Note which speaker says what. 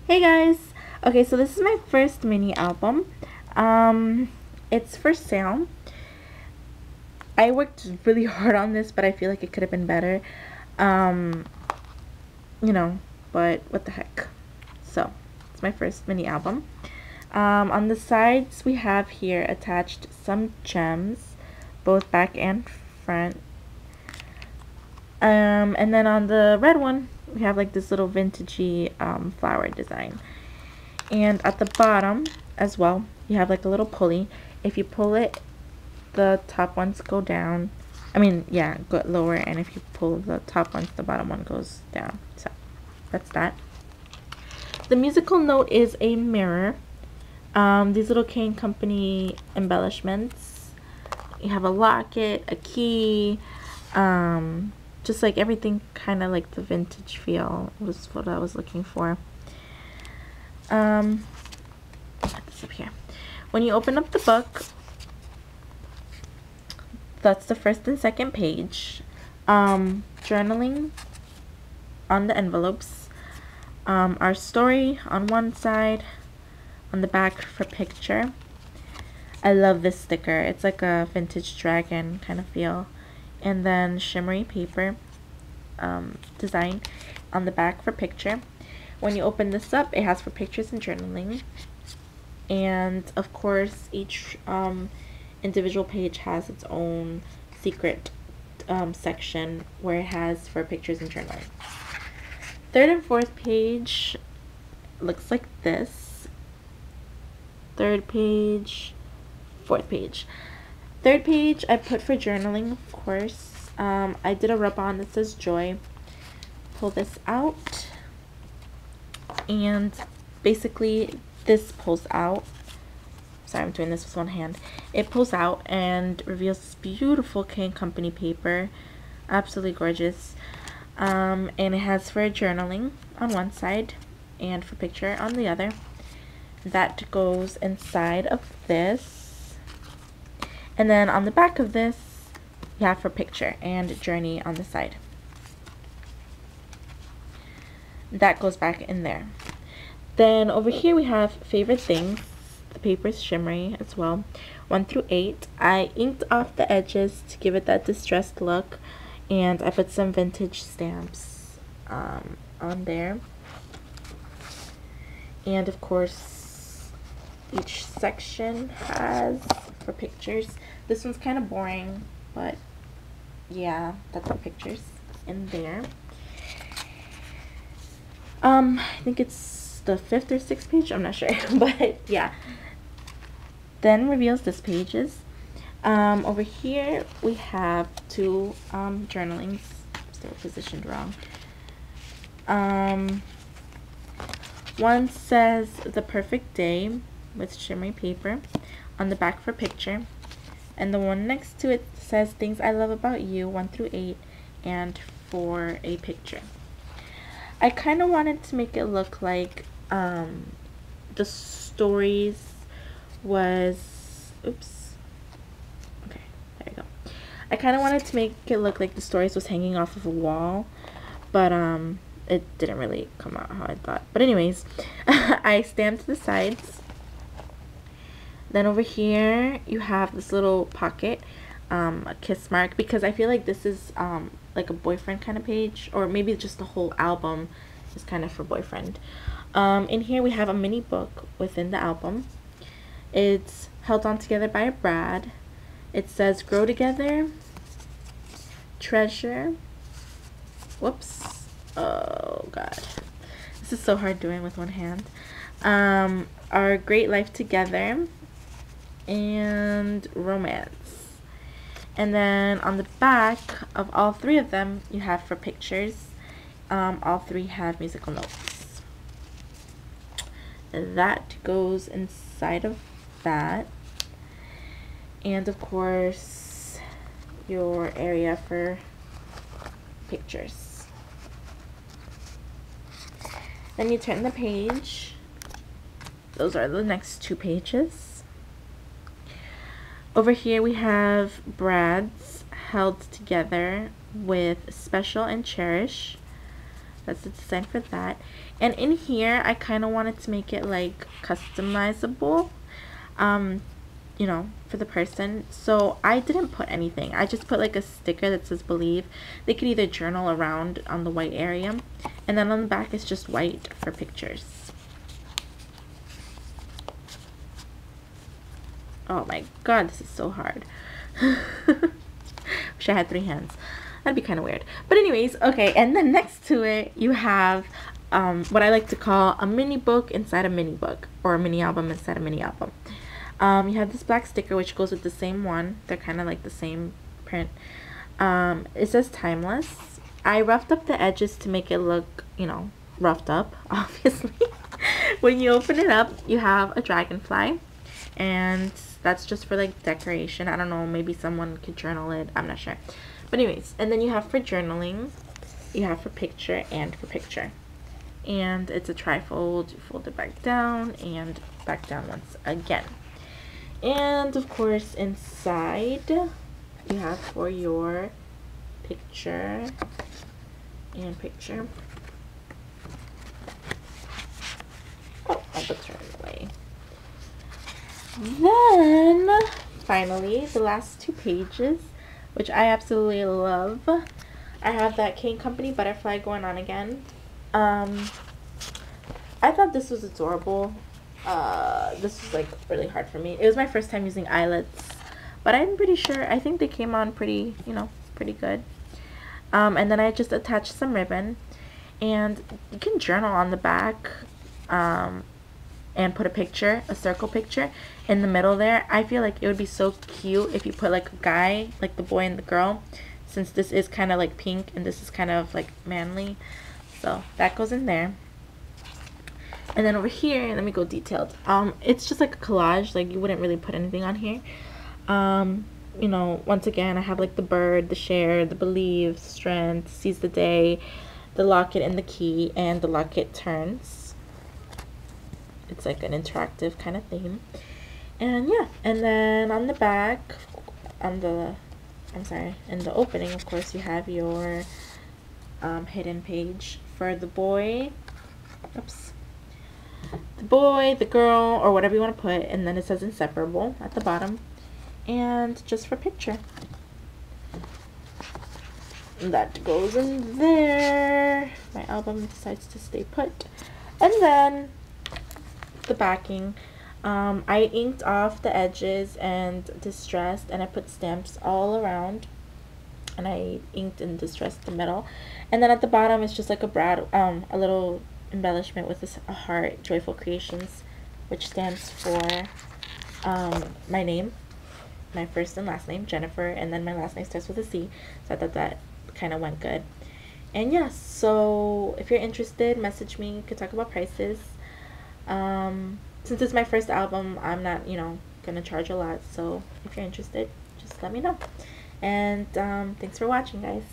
Speaker 1: Hey guys! Okay, so this is my first mini album. It's for sale. I worked really hard on this, but I feel like it could have been better. Um, you know, but what the heck. So, it's my first mini album. On the sides, we have here attached some gems, both back and front. And then on the red one, we have like this little vintagey flower design. And at the bottom as well, you have like a little pulley. If you pull it, the top ones go down. I mean, yeah, go lower, and if you pull the top ones, the bottom one goes down. So that's that. The musical note is a mirror. These little Kane Company embellishments. You have a locket, a key, just like everything kind of like the vintage feel was what I was looking for. Put this up here. When you open up the book, that's the first and second page. Journaling on the envelopes. Our story on one side, on the back for picture. I love this sticker. It's like a vintage dragon kind of feel. And then shimmery paper design on the back for picture. When you open this up, it has for pictures and journaling. And of course, each individual page has its own secret section where it has for pictures and journaling. Third and fourth page looks like this. Third page, fourth page. Third page I put for journaling, of course. I did a rub-on that says Joy. Pull this out, and basically this pulls out. Sorry, I'm doing this with one hand. It pulls out and reveals this beautiful Kane Company paper. Absolutely gorgeous. And it has for journaling on one side and for picture on the other. That goes inside of this. And then on the back of this, you have for picture and journey on the side. That goes back in there. Then over here we have favorite things. The paper is shimmery as well. 1 through 8. I inked off the edges to give it that distressed look, and I put some vintage stamps on there. And of course, each section has for pictures. This one's kind of boring, but yeah, that's the pictures in there. I think it's the 5th or 6th page, I'm not sure, but yeah. Then reveals this pages. Over here we have two journalings. Still positioned wrong. One says The Perfect Day with shimmery paper on the back for picture. And the one next to it says Things I Love About You, 1 through 8, and for a picture. I kind of wanted to make it look like the stories was, oops, okay, there you go. I kind of wanted to make it look like the stories was hanging off of a wall, but it didn't really come out how I thought. But anyways, I stamped the sides. Then over here you have this little pocket, a kiss mark, because I feel like this is like a boyfriend kind of page, or maybe just the whole album is kind of for boyfriend. In here we have a mini book within the album. It's held on together by a brad. It says Grow Together, Treasure, whoops, oh god, this is so hard doing with one hand, Our Great Life Together, and Romance. And then on the back of all three of them you have for pictures. All three have musical notes. That goes inside of that. And of course your area for pictures. Then you turn the page. Those are the next two pages. Over here we have brads held together with Special and Cherish. That's the design for that. And in here, I kind of wanted to make it like customizable, you know, for the person. So I didn't put anything. I just put like a sticker that says believe. They could either journal around on the white area, and then on the back it's just white for pictures. Oh my god, this is so hard. Wish I had 3 hands. That'd be kind of weird. But anyways, okay, and then next to it you have what I like to call a mini book inside a mini book, or a mini album inside a mini album. You have this black sticker which goes with the same one. They're kind of like the same print. It says timeless. I roughed up the edges to make it look, you know, roughed up, obviously. When you open it up, you have a dragonfly, and that's just for like decoration. I don't know, maybe someone could journal it, I'm not sure. But anyways, and then you have for journaling, you have for picture and for picture. And it's a trifold. You fold it back down and back down once again. And of course inside you have for your picture and picture. Oh, my book's running away. Then finally the last 2 pages, which I absolutely love. I have that K & Company butterfly going on again. I thought this was adorable. This was like really hard for me. It was my first time using eyelets, but I'm pretty sure, I think they came on pretty, you know, pretty good. And then I just attached some ribbon, and you can journal on the back, and put a picture, a circle picture in the middle there. I feel like it would be so cute if you put like a guy, like the boy and the girl, since this is kind of like pink and this is kind of like manly. So that goes in there. And then over here, let me go detailed. It's just like a collage, like you wouldn't really put anything on here. You know, once again, I have like the bird, the share, the believe, strength, seize the day, the locket and the key, and the locket turns. It's like an interactive kind of theme. And yeah, and then on the back, in the opening, of course, you have your hidden page for the boy. Oops. The boy, the girl, or whatever you want to put, and then it says inseparable at the bottom, and just for picture. And that goes in there. My album decides to stay put. And then the backing, I inked off the edges and distressed, and I put stamps all around, and I inked and distressed the middle. And then at the bottom it's just like a little embellishment with this heart, Joyful Creations, which stands for my name, my first and last name, Jennifer, and then my last name starts with a C, so I thought that kind of went good. And yeah, so if you're interested, message me. You could talk about prices. Since it's my first album, I'm not, you know, gonna charge a lot, so if you're interested, just let me know. And thanks for watching, guys.